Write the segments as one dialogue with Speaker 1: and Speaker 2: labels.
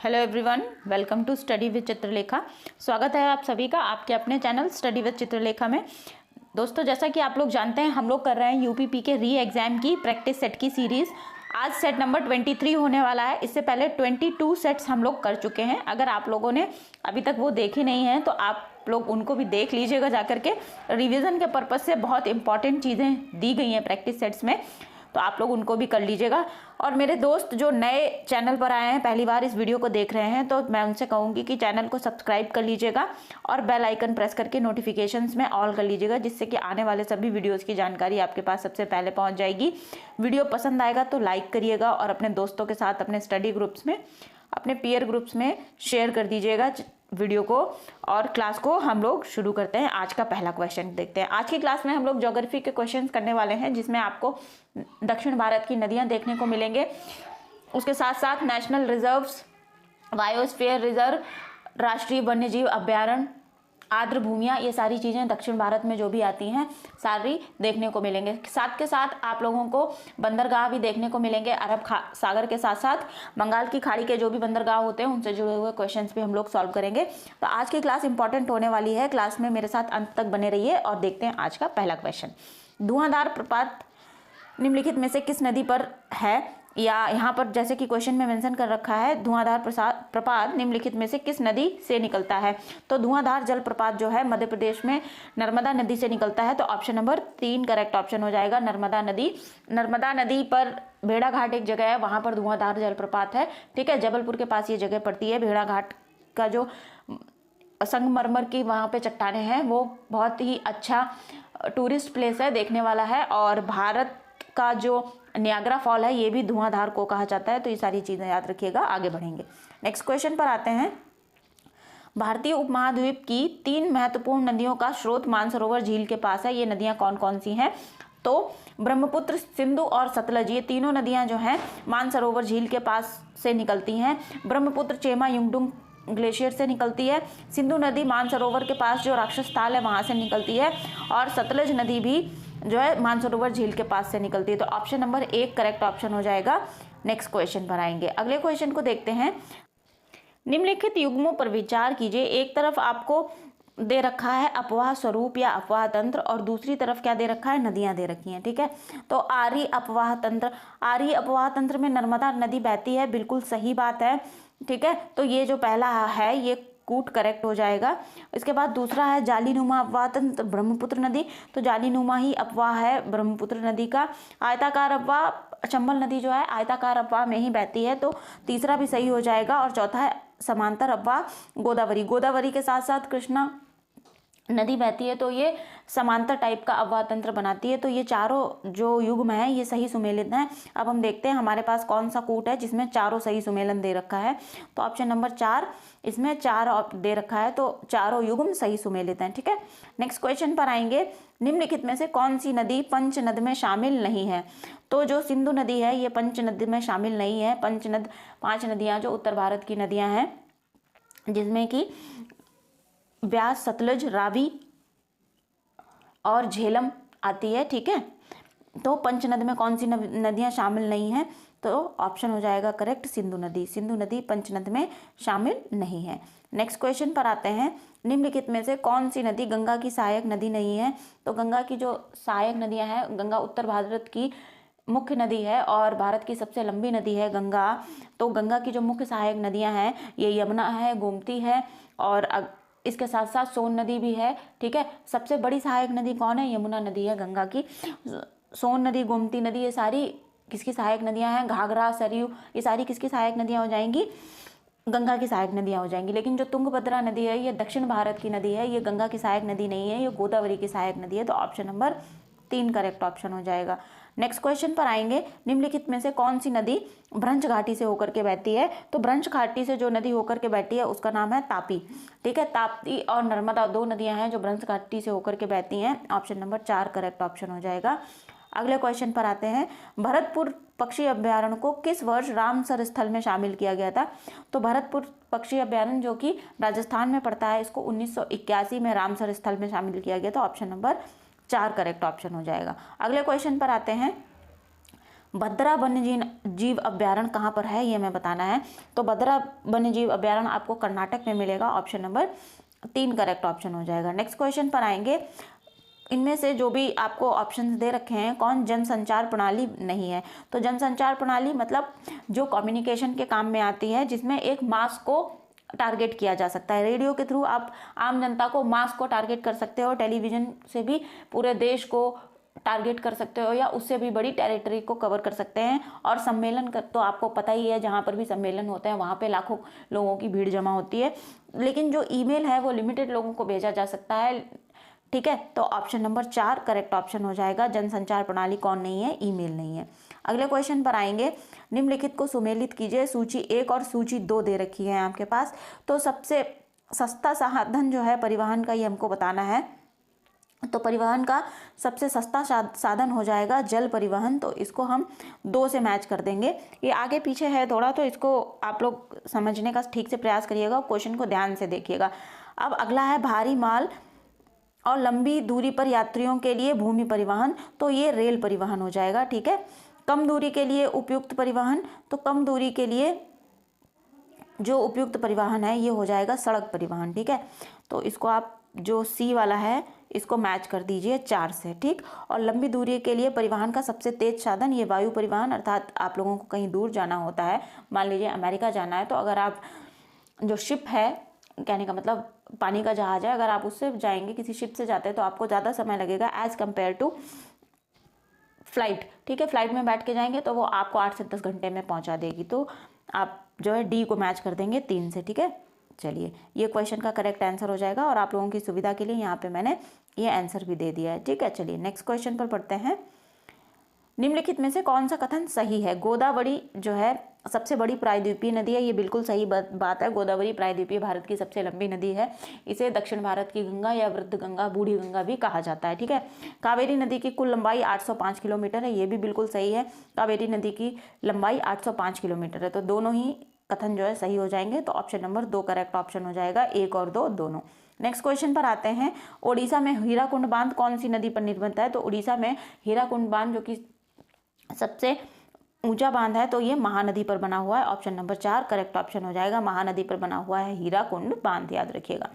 Speaker 1: Hello everyone, welcome to study with Chitralekha. स्वागत है आप सभी का आपके अपने चैनल स्टडी विद चित्रलेखा में। दोस्तों, जैसा कि आप लोग जानते हैं, हम लोग कर रहे हैं यूपीपी के री एग्ज़ाम की प्रैक्टिस सेट की सीरीज़। आज सेट नंबर 23 होने वाला है। इससे पहले 22 सेट्स हम लोग कर चुके हैं। अगर आप लोगों ने अभी तक वो देखे नहीं हैं तो आप लोग उनको भी देख लीजिएगा जाकर के। रिवीजन के पर्पज़ से बहुत इंपॉर्टेंट चीज़ें दी गई हैं प्रैक्टिस सेट्स में, तो आप लोग उनको भी कर लीजिएगा। और मेरे दोस्त जो नए चैनल पर आए हैं, पहली बार इस वीडियो को देख रहे हैं, तो मैं उनसे कहूँगी कि चैनल को सब्सक्राइब कर लीजिएगा और बेल आइकन प्रेस करके नोटिफिकेशंस में ऑल कर लीजिएगा, जिससे कि आने वाले सभी वीडियोस की जानकारी आपके पास सबसे पहले पहुंच जाएगी। वीडियो पसंद आएगा तो लाइक करिएगा और अपने दोस्तों के साथ, अपने स्टडी ग्रुप्स में, अपने पीयर ग्रुप्स में शेयर कर दीजिएगा वीडियो को। और क्लास को हम लोग शुरू करते हैं। आज का पहला क्वेश्चन देखते हैं। आज की क्लास में हम लोग ज्योग्राफी के क्वेश्चंस करने वाले हैं, जिसमें आपको दक्षिण भारत की नदियां देखने को मिलेंगे। उसके साथ साथ नेशनल रिजर्व्स, बायोस्फीयर रिजर्व, राष्ट्रीय वन्यजीव अभ्यारण्य, आर्द्र भूमियाँ, ये सारी चीज़ें दक्षिण भारत में जो भी आती हैं सारी देखने को मिलेंगे। साथ के साथ आप लोगों को बंदरगाह भी देखने को मिलेंगे। अरब सागर के साथ साथ बंगाल की खाड़ी के जो भी बंदरगाह होते हैं उनसे जुड़े हुए क्वेश्चंस भी हम लोग सॉल्व करेंगे। तो आज की क्लास इंपॉर्टेंट होने वाली है। क्लास में मेरे साथ अंत तक बने रहिए और देखते हैं आज का पहला क्वेश्चन। धुआंधार प्रपात निम्नलिखित में से किस नदी पर है? या यहाँ पर जैसे कि क्वेश्चन में मेंशन कर रखा है, धुआंधार प्रपात निम्नलिखित में से किस नदी से निकलता है? तो धुआंधार जलप्रपात जो है मध्य प्रदेश में नर्मदा नदी से निकलता है। तो ऑप्शन नंबर 3 करेक्ट ऑप्शन हो जाएगा, नर्मदा नदी। नर्मदा नदी पर भेड़ाघाट एक जगह है, वहाँ पर धुआंधार जलप्रपात है। ठीक है, जबलपुर के पास ये जगह पड़ती है। भेड़ाघाट का जो संगमरमर की वहाँ पे चट्टानें हैं, वो बहुत ही अच्छा टूरिस्ट प्लेस है, देखने वाला है। और भारत का जो नियाग्रा फॉल है ये भी धुआंधार को कहा जाता है। तो ये सारी चीज़ें याद रखिएगा। आगे बढ़ेंगे, नेक्स्ट क्वेश्चन पर आते हैं। भारतीय उपमहाद्वीप की 3 महत्वपूर्ण नदियों का स्रोत मानसरोवर झील के पास है। ये नदियां कौन कौन सी हैं? तो ब्रह्मपुत्र, सिंधु और सतलज, ये तीनों नदियां जो हैं मानसरोवर झील के पास से निकलती हैं। ब्रह्मपुत्र चेमा युंगडुंग ग्लेशियर से निकलती है। सिंधु नदी मानसरोवर के पास जो राक्षस ताल है वहाँ से निकलती है। और सतलज नदी भी जो है मानसरोवर झील के पास से निकलती है। तो ऑप्शन नंबर 1 करेक्ट ऑप्शन हो जाएगा। नेक्स्ट क्वेश्चन पर आएंगे। अगले क्वेश्चन को देखते हैं। निम्नलिखित युग्मों पर विचार कीजिए। एक तरफ आपको दे रखा है अपवाह स्वरूप या अपवाह तंत्र, और दूसरी तरफ क्या दे रखा है? नदियां दे रखी हैं। ठीक है, तो आर्य अपवाह तंत्र, आर्य अपवाह तंत्र में नर्मदा नदी बहती है, बिल्कुल सही बात है। ठीक है, तो ये जो पहला है ये कूट करेक्ट हो जाएगा। इसके बाद दूसरा है जालीनुमा अपवाह तंत्र, ब्रह्मपुत्र नदी। तो जालीनुमा ही अपवाह है ब्रह्मपुत्र नदी का। आयताकार अपवाह, चंबल नदी जो है आयताकार अपवाह में ही बहती है, तो तीसरा भी सही हो जाएगा। और चौथा है समांतर अपवाह, गोदावरी। गोदावरी के साथ साथ कृष्णा नदी बहती है, तो ये समांतर टाइप का अपवाह तंत्र बनाती है। तो ये चारों जो युग्म है ये सही सुमेलित हैं। अब हम देखते हैं हमारे पास कौन सा कूट है जिसमें चारों सही सुमेलन दे रखा है। तो ऑप्शन नंबर 4, इसमें 4 दे रखा है, तो चारों युग्म सही सुमेलित हैं। ठीक है, नेक्स्ट क्वेश्चन पर आएंगे। निम्नलिखित में से कौन सी नदी पंचनद में शामिल नहीं है? तो जो सिंधु नदी है ये पंचनद में शामिल नहीं है। पंचनद 5 नदियाँ जो उत्तर भारत की नदियाँ हैं, जिसमें कि ब्यास, सतलज, रावी और झेलम आती है। ठीक है, तो पंचनद में कौन सी नदियां शामिल नहीं हैं? तो ऑप्शन हो जाएगा करेक्ट, सिंधु नदी। सिंधु नदी पंचनद में शामिल नहीं है। नेक्स्ट क्वेश्चन पर आते हैं। निम्नलिखित में से कौन सी नदी गंगा की सहायक नदी नहीं है? तो गंगा की जो सहायक नदियां हैं, गंगा उत्तर भारत की मुख्य नदी है और भारत की सबसे लंबी नदी है गंगा। तो गंगा की जो मुख्य सहायक नदियां हैं ये यमुना है, गोमती है, और इसके साथ साथ सोन नदी भी है। ठीक है, सबसे बड़ी सहायक नदी कौन है? यमुना नदी है गंगा की। सोन नदी, गोमती नदी, ये सारी किसकी सहायक नदियां हैं? घाघरा, सरयू, ये सारी किसकी सहायक नदियां हो जाएंगी? गंगा की सहायक नदियां हो जाएंगी। लेकिन जो तुंगभद्रा नदी है ये दक्षिण भारत की नदी है, ये गंगा की सहायक नदी नहीं है, ये गोदावरी की सहायक नदी है। तो ऑप्शन नंबर 3 करेक्ट ऑप्शन हो जाएगा। नेक्स्ट क्वेश्चन पर आएंगे। निम्नलिखित में से कौन सी नदी भ्रंश घाटी से होकर के बहती है? तो भ्रंश घाटी से जो नदी होकर के बहती है उसका नाम है तापी। ठीक है, ताप्ती और नर्मदा 2 नदियां हैं जो भ्रंश घाटी से होकर के बहती हैं। ऑप्शन नंबर 4 करेक्ट ऑप्शन हो जाएगा। अगले क्वेश्चन पर आते हैं। भरतपुर पक्षी अभ्यारण्य को किस वर्ष रामसर स्थल में शामिल किया गया था? तो भरतपुर पक्षी अभ्यारण्य जो कि राजस्थान में पड़ता है, इसको 1981 में रामसर स्थल में शामिल किया गया था। ऑप्शन नंबर 4 करेक्ट ऑप्शन हो जाएगा। अगले क्वेश्चन पर आते हैं। भद्रा वन्य जीव अभ्यारण्य कहाँ पर है ये मैं बताना है। तो भद्रा वन्य जीव अभ्यारण्य आपको कर्नाटक में मिलेगा, ऑप्शन नंबर 3 करेक्ट ऑप्शन हो जाएगा। नेक्स्ट क्वेश्चन पर आएंगे, इनमें से जो भी आपको ऑप्शंस दे रखे हैं कौन जनसंचार प्रणाली नहीं है। तो जनसंचार प्रणाली मतलब जो कम्युनिकेशन के काम में आती है, जिसमें एक मास को टारगेट किया जा सकता है। रेडियो के थ्रू आप आम जनता को, मास को टारगेट कर सकते हो, टेलीविजन से भी पूरे देश को टारगेट कर सकते हो या उससे भी बड़ी टेरिटरी को कवर कर सकते हैं। और सम्मेलन तो आपको पता ही है, जहाँ पर भी सम्मेलन होते हैं वहाँ पे लाखों लोगों की भीड़ जमा होती है। लेकिन जो ईमेल है वो लिमिटेड लोगों को भेजा जा सकता है, ठीक है। तो ऑप्शन नंबर 4 करेक्ट ऑप्शन हो जाएगा। जनसंचार प्रणाली कौन नहीं है, ईमेल नहीं है। अगले क्वेश्चन पर आएंगे, निम्नलिखित को सुमेलित कीजिए। सूची 1 और सूची 2 दे रखी है आपके पास। तो सबसे सस्ता साधन जो है परिवहन का, ये हमको बताना है। तो परिवहन का सबसे सस्ता साधन हो जाएगा जल परिवहन। तो इसको हम 2 से मैच कर देंगे। ये आगे पीछे है थोड़ा, तो इसको आप लोग समझने का ठीक से प्रयास करिएगा, क्वेश्चन को ध्यान से देखिएगा। अब अगला है भारी माल और लंबी दूरी पर यात्रियों के लिए भूमि परिवहन। तो ये रेल परिवहन हो जाएगा, ठीक है। कम दूरी के लिए उपयुक्त परिवहन, तो कम दूरी के लिए जो उपयुक्त परिवहन है ये हो जाएगा सड़क परिवहन, ठीक है। तो इसको आप जो सी वाला है इसको मैच कर दीजिए 4 से, ठीक। और लंबी दूरी के लिए परिवहन का सबसे तेज साधन ये वायु परिवहन, अर्थात आप लोगों को कहीं दूर जाना होता है, मान लीजिए अमेरिका जाना है, तो अगर आप जो शिप है, कहने का मतलब पानी का जहाज है, अगर आप उससे जाएंगे, किसी शिप से जाते हैं तो आपको ज़्यादा समय लगेगा एज़ कम्पेयर टू फ्लाइट, ठीक है। फ्लाइट में बैठ के जाएंगे तो वो आपको 8 से 10 घंटे में पहुंचा देगी। तो आप जो है डी को मैच कर देंगे 3 से, ठीक है। चलिए, ये क्वेश्चन का करेक्ट आंसर हो जाएगा और आप लोगों की सुविधा के लिए यहाँ पे मैंने ये आंसर भी दे दिया है, ठीक है। चलिए नेक्स्ट क्वेश्चन पर पढ़ते हैं। निम्नलिखित में से कौन सा कथन सही है। गोदावरी जो है सबसे बड़ी प्रायद्वीपीय नदी है, ये बिल्कुल सही बात है। गोदावरी प्रायद्वीपीय भारत की सबसे लंबी नदी है। इसे दक्षिण भारत की गंगा या वृद्ध गंगा, बूढ़ी गंगा भी कहा जाता है, ठीक है। कावेरी नदी की कुल लंबाई 805 किलोमीटर है, ये भी बिल्कुल सही है। कावेरी नदी की लंबाई 805 किलोमीटर है। तो दोनों ही कथन जो है सही हो जाएंगे। तो ऑप्शन नंबर 2 करेक्ट ऑप्शन हो जाएगा, 1 और 2 दोनों। नेक्स्ट क्वेश्चन पर आते हैं। ओडिशा में हीराकुंड बांध कौन सी नदी पर निर्मित है। तो उड़ीसा में हीराकुंड बांध जो कि सबसे ऊंचा बांध है, तो ये महानदी पर बना हुआ है। ऑप्शन नंबर 4 करेक्ट ऑप्शन हो जाएगा, महानदी पर बना हुआ है हीराकुंड बांध, याद रखिएगा।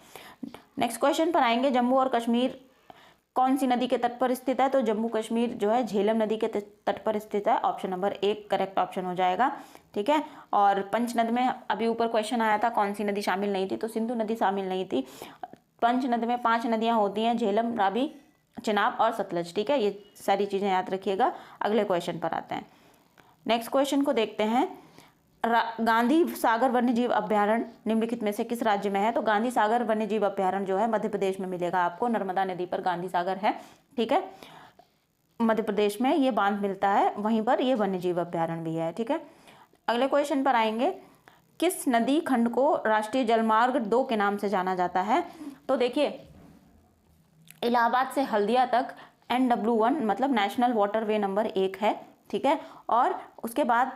Speaker 1: नेक्स्ट क्वेश्चन पर आएंगे, जम्मू और कश्मीर कौन सी नदी के तट पर स्थित है। तो जम्मू कश्मीर जो है झेलम नदी के तट पर स्थित है। ऑप्शन नंबर 1 करेक्ट ऑप्शन हो जाएगा, ठीक है। और पंचनद में अभी ऊपर क्वेश्चन आया था कौन सी नदी शामिल नहीं थी, तो सिंधु नदी शामिल नहीं थी। पंचनद में 5 नदियां होती हैं, झेलम, रावी, चिनाब और सतलज, ठीक है। ये सारी चीज़ें याद रखिएगा। अगले क्वेश्चन पर आते हैं। नेक्स्ट क्वेश्चन को देखते हैं। गांधी सागर वन्यजीव अभ्यारण्य निम्नलिखित में से किस राज्य में है। तो गांधी सागर वन्यजीव अभ्यारण्य जो है मध्य प्रदेश में मिलेगा आपको। नर्मदा नदी पर गांधी सागर है, ठीक है। मध्य प्रदेश में ये बांध मिलता है, वहीं पर ये वन्यजीव अभ्यारण्य भी है, ठीक है। अगले क्वेश्चन पर आएंगे, किस नदी खंड को राष्ट्रीय जलमार्ग 2 के नाम से जाना जाता है। तो देखिए, इलाहाबाद से हल्दिया तक NW1 मतलब नेशनल वाटरवे नंबर 1 है, ठीक है। और उसके बाद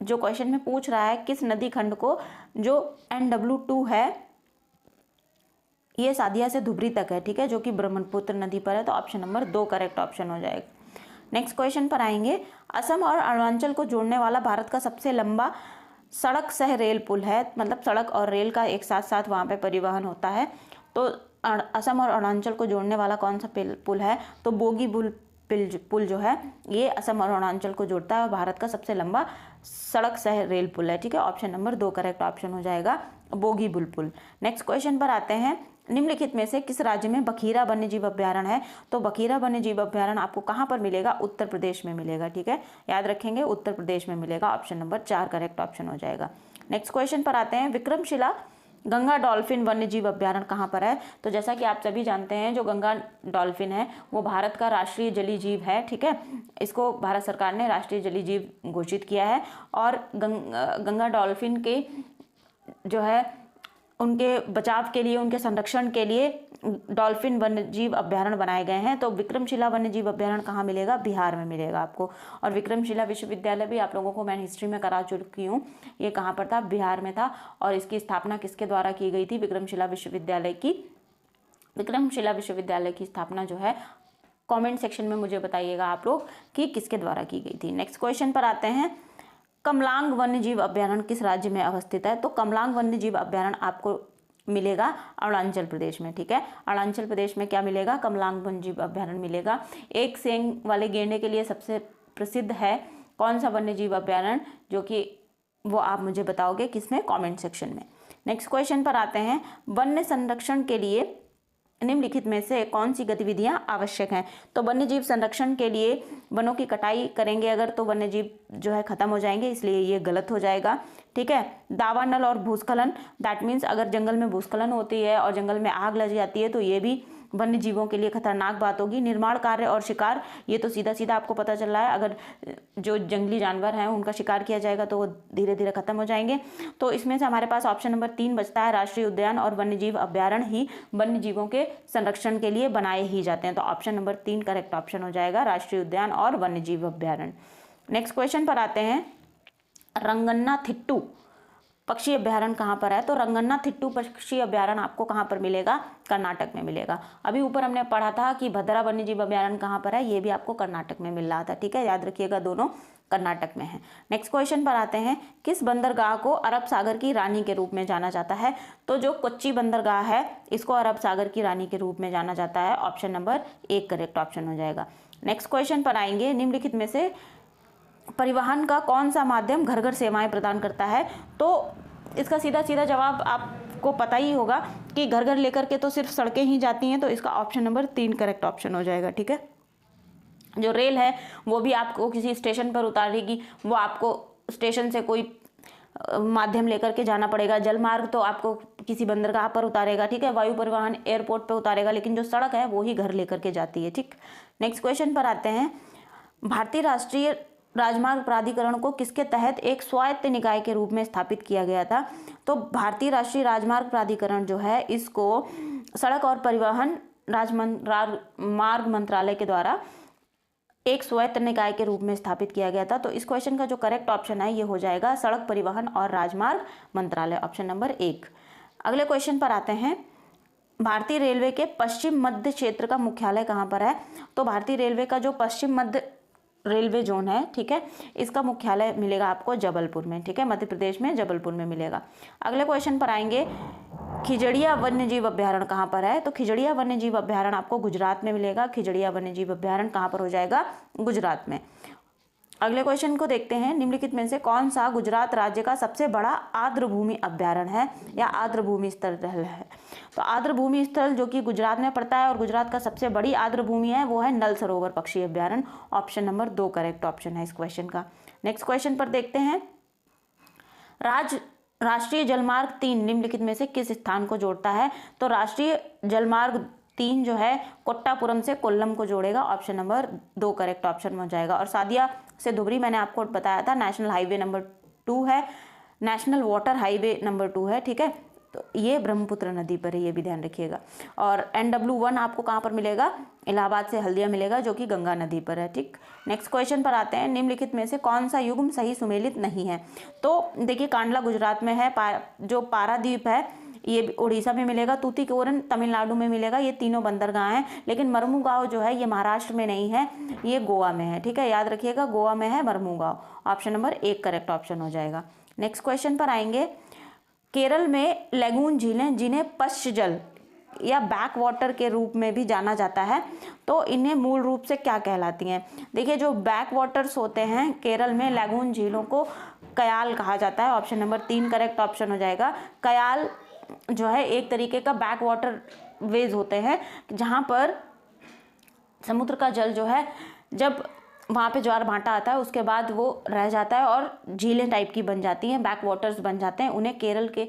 Speaker 1: जो क्वेश्चन में पूछ रहा है किस नदी खंड को, जो NW2 है ये सादिया से धुबरी तक है, ठीक है, जो कि ब्रह्मपुत्र नदी पर है। तो ऑप्शन नंबर 2 करेक्ट ऑप्शन हो जाएगा। नेक्स्ट क्वेश्चन पर आएंगे, असम और अरुणाचल को जोड़ने वाला भारत का सबसे लंबा सड़क सह रेल पुल है, मतलब सड़क और रेल का एक साथ साथ वहाँ पे परिवहन होता है। तो असम और अरुणाचल को जोड़ने वाला कौन सा पुल है। तो बोगी पुल जो है ये असम और अरुणाचल को जोड़ता है और भारत का सबसे लंबा सड़क सह रेल पुल है, ठीक है। ऑप्शन नंबर 2 करेक्ट ऑप्शन हो जाएगा, बोगीबील पुल। नेक्स्ट क्वेश्चन पर आते हैं, निम्नलिखित में से किस राज्य में बखीरा वन्यजीव अभ्यारण्य है। तो बखीरा वन्यजीव अभ्यारण्य आपको कहाँ पर मिलेगा, उत्तर प्रदेश में मिलेगा, ठीक है, याद रखेंगे उत्तर प्रदेश में मिलेगा। ऑप्शन नंबर 4 करेक्ट ऑप्शन हो जाएगा। नेक्स्ट क्वेश्चन पर आते हैं, विक्रमशिला गंगा डॉल्फिन वन्यजीव अभ्यारण्य कहाँ पर है। तो जैसा कि आप सभी जानते हैं, जो गंगा डॉल्फिन है वो भारत का राष्ट्रीय जलीय जीव है, ठीक है। इसको भारत सरकार ने राष्ट्रीय जलीय जीव घोषित किया है। और गंगा डॉल्फिन के जो है उनके बचाव के लिए, उनके संरक्षण के लिए डॉल्फिन वन्यजीव अभ्यारण्य बनाए गए हैं। तो विक्रमशिला वन्यजीव अभ्यारण्य कहाँ मिलेगा, बिहार में मिलेगा आपको। और विक्रमशिला विश्वविद्यालय भी आप लोगों को मैं हिस्ट्री में करा चुकी हूँ, ये कहाँ पर था, बिहार में था। और इसकी स्थापना किसके द्वारा की गई थी, विक्रमशिला विश्वविद्यालय की। विक्रमशिला विश्वविद्यालय की स्थापना जो है कमेंट सेक्शन में मुझे बताइएगा आप लोग कि किसके द्वारा की गई थी। नेक्स्ट क्वेश्चन पर आते हैं, कमलांग वन्यजीव अभ्यारण्य किस राज्य में अवस्थित है? तो कमलांग वन्यजीव अभ्यारण्य आपको मिलेगा अरुणाचल प्रदेश में, ठीक है। अरुणाचल प्रदेश में क्या मिलेगा? कमलांग वन्यजीव अभ्यारण्य मिलेगा। एक सींग वाले गेंडे के लिए सबसे प्रसिद्ध है कौन सा वन्यजीव अभ्यारण्य, जो कि वो आप मुझे बताओगे किसमें? कमेंट सेक्शन में। नेक्स्ट क्वेश्चन पर आते हैं, वन्य संरक्षण के लिए निम्नलिखित में से कौन सी गतिविधियां आवश्यक हैं? तो वन्यजीव संरक्षण के लिए वनों की कटाई करेंगे अगर तो वन्यजीव जो है खत्म हो जाएंगे, इसलिए ये गलत हो जाएगा, ठीक है। दावानल और भूस्खलन, दैट मीन्स अगर जंगल में भूस्खलन होती है और जंगल में आग लग जाती है तो ये भी वन्य जीवों के लिए खतरनाक बात होगी। निर्माण कार्य और शिकार, ये तो सीधा सीधा आपको पता चल रहा है, अगर जो जंगली जानवर हैं उनका शिकार किया जाएगा तो वो धीरे धीरे खत्म हो जाएंगे। तो इसमें से हमारे पास ऑप्शन नंबर 3 बचता है, राष्ट्रीय उद्यान और वन्यजीव अभ्यारण्य ही वन्य जीवों के संरक्षण के लिए बनाए ही जाते हैं। तो ऑप्शन नंबर 3 करेक्ट ऑप्शन हो जाएगा, राष्ट्रीय उद्यान और वन्यजीव अभ्यारण्य। नेक्स्ट क्वेश्चन पर आते हैं, रंगन्ना थिट्टू पक्षी अभ्यारण्य कहाँ पर है? तो रंगन्ना थिट्टू पक्षी अभ्यारण्य आपको कहाँ पर मिलेगा? कर्नाटक में मिलेगा। अभी ऊपर हमने पढ़ा था कि भद्रा वन्यजीव अभ्यारण्य कहाँ पर है, ये भी आपको कर्नाटक में मिल रहा था, ठीक है, याद रखिएगा दोनों कर्नाटक में है। नेक्स्ट क्वेश्चन पर आते हैं, किस बंदरगाह को अरब सागर की रानी के रूप में जाना जाता है? तो जो कोच्चि बंदरगाह है इसको अरब सागर की रानी के रूप में जाना जाता है, ऑप्शन नंबर 1 करेक्ट ऑप्शन हो जाएगा। नेक्स्ट क्वेश्चन पर आएंगे, निम्नलिखित में से परिवहन का कौन सा माध्यम घर घर सेवाएं प्रदान करता है? तो इसका सीधा सीधा जवाब आपको पता ही होगा कि घर घर लेकर के तो सिर्फ सड़कें ही जाती हैं, तो इसका ऑप्शन नंबर 3 करेक्ट ऑप्शन हो जाएगा, ठीक है। जो रेल है वो भी आपको किसी स्टेशन पर उतारेगी, वो आपको स्टेशन से कोई माध्यम लेकर के जाना पड़ेगा। जल मार्ग तो आपको किसी बंदरगाह पर उतारेगा, ठीक है। वायु परिवहन एयरपोर्ट पर उतारेगा, लेकिन जो सड़क है वो ही घर लेकर के जाती है, ठीक। नेक्स्ट क्वेश्चन पर आते हैं, भारतीय राष्ट्रीय राजमार्ग प्राधिकरण को किसके तहत एक स्वायत्त निकाय के रूप में स्थापित किया गया था? तो भारतीय राष्ट्रीय राजमार्ग प्राधिकरण जो है इसको सड़क और परिवहन राजमार्ग मंत्रालय के द्वारा एक स्वायत्त निकाय के रूप में स्थापित किया गया था। तो इस क्वेश्चन का जो करेक्ट ऑप्शन है ये हो जाएगा सड़क परिवहन और राजमार्ग मंत्रालय, ऑप्शन नंबर 1। अगले क्वेश्चन पर आते हैं, भारतीय रेलवे के पश्चिम मध्य क्षेत्र का मुख्यालय कहाँ पर है? तो भारतीय रेलवे का जो पश्चिम मध्य रेलवे जोन है, ठीक है, इसका मुख्यालय मिलेगा आपको जबलपुर में, ठीक है, मध्य प्रदेश में जबलपुर में मिलेगा। अगले क्वेश्चन पर आएंगे, खिजड़िया वन्यजीव अभ्यारण्य कहाँ पर है? तो खिजड़िया वन्यजीव अभ्यारण्य आपको गुजरात में मिलेगा। खिजड़िया वन्यजीव अभ्यारण्य कहाँ पर हो जाएगा? गुजरात में। अगले क्वेश्चन को देखते हैं, निम्नलिखित में से कौन सा गुजरात राज्य का सबसे बड़ा आर्द्रभूमि अभ्यारण्य है या आर्द्रभूमि स्थल है? तो आर्द्रभूमि स्थल जो कि गुजरात में पड़ता है और गुजरात का सबसे बड़ी आर्द्रभूमि है वो है नल सरोवर पक्षी अभ्यारण्य, ऑप्शन नंबर 2 करेक्ट ऑप्शन है इस क्वेश्चन का। नेक्स्ट क्वेश्चन पर देखते हैं, राष्ट्रीय जलमार्ग 3 निम्नलिखित में से किस स्थान को जोड़ता है? तो राष्ट्रीय जलमार्ग 3 जो है कोट्टापुरम से कोल्लम को जोड़ेगा, ऑप्शन नंबर 2 करेक्ट ऑप्शन हो जाएगा। और सादिया से धुबरी मैंने आपको बताया था नेशनल हाईवे नंबर 2 है, नेशनल वाटर हाईवे नंबर 2 है, ठीक है। तो ये ब्रह्मपुत्र नदी पर है, ये भी ध्यान रखिएगा। और NW1 आपको कहाँ पर मिलेगा? इलाहाबाद से हल्दिया मिलेगा जो कि गंगा नदी पर है, ठीक। नेक्स्ट क्वेश्चन पर आते हैं, निम्नलिखित में से कौन सा युग्म सही सुमेलित नहीं है? तो देखिए कांडला गुजरात में है, जो पारादीप है ये उड़ीसा में मिलेगा, तूतीकोरन तमिलनाडु में मिलेगा, ये तीनों बंदरगाह हैं। लेकिन मरमुगांव जो है ये महाराष्ट्र में नहीं है, ये गोवा में है, ठीक है, याद रखिएगा गोवा में है Mormugao, option number 1 correct option हो जाएगा। नेक्स्ट क्वेश्चन पर आएंगे, केरल में लैगून झीलें जिन्हें पश्च जल या बैक वाटर के रूप में भी जाना जाता है, तो इन्हें मूल रूप से क्या कहलाती हैं? देखिए जो बैक वाटर्स होते हैं केरल में लैगून झीलों को कयाल कहा जाता है, ऑप्शन नंबर 3 करेक्ट ऑप्शन हो जाएगा। कयाल जो है एक तरीके का बैक वाटर वेज होते हैं जहाँ पर समुद्र का जल जो है जब वहाँ पे ज्वार भाटा आता है उसके बाद वो रह जाता है और झीलें टाइप की बन जाती हैं, बैक वाटर्स बन जाते हैं, उन्हें केरल के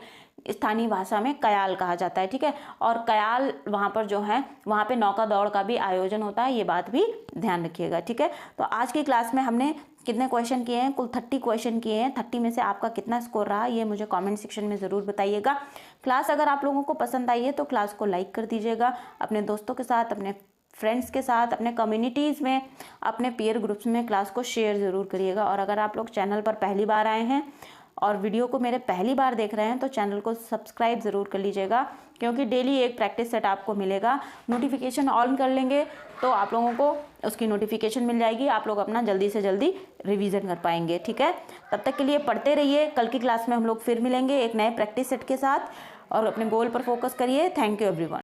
Speaker 1: स्थानीय भाषा में कयाल कहा जाता है, ठीक है। और कयाल वहाँ पर जो है वहाँ पे नौका दौड़ का भी आयोजन होता है, ये बात भी ध्यान रखिएगा, ठीक है। तो आज की क्लास में हमने कितने क्वेश्चन किए हैं? कुल 30 क्वेश्चन किए हैं। 30 में से आपका कितना स्कोर रहा ये मुझे कमेंट सेक्शन में ज़रूर बताइएगा। क्लास अगर आप लोगों को पसंद आई है तो क्लास को लाइक कर दीजिएगा, अपने दोस्तों के साथ, अपने फ्रेंड्स के साथ, अपने कम्युनिटीज़ में, अपने पीयर ग्रुप्स में क्लास को शेयर ज़रूर करिएगा। और अगर आप लोग चैनल पर पहली बार आए हैं और वीडियो को मेरे पहली बार देख रहे हैं तो चैनल को सब्सक्राइब ज़रूर कर लीजिएगा, क्योंकि डेली एक प्रैक्टिस सेट आपको मिलेगा। नोटिफिकेशन ऑन कर लेंगे तो आप लोगों को उसकी नोटिफिकेशन मिल जाएगी, आप लोग अपना जल्दी से जल्दी रिवीजन कर पाएंगे। ठीक है, तब तक के लिए पढ़ते रहिए। कल की क्लास में हम लोग फिर मिलेंगे एक नए प्रैक्टिस सेट के साथ, और अपने गोल पर फोकस करिए। Thank you everyone.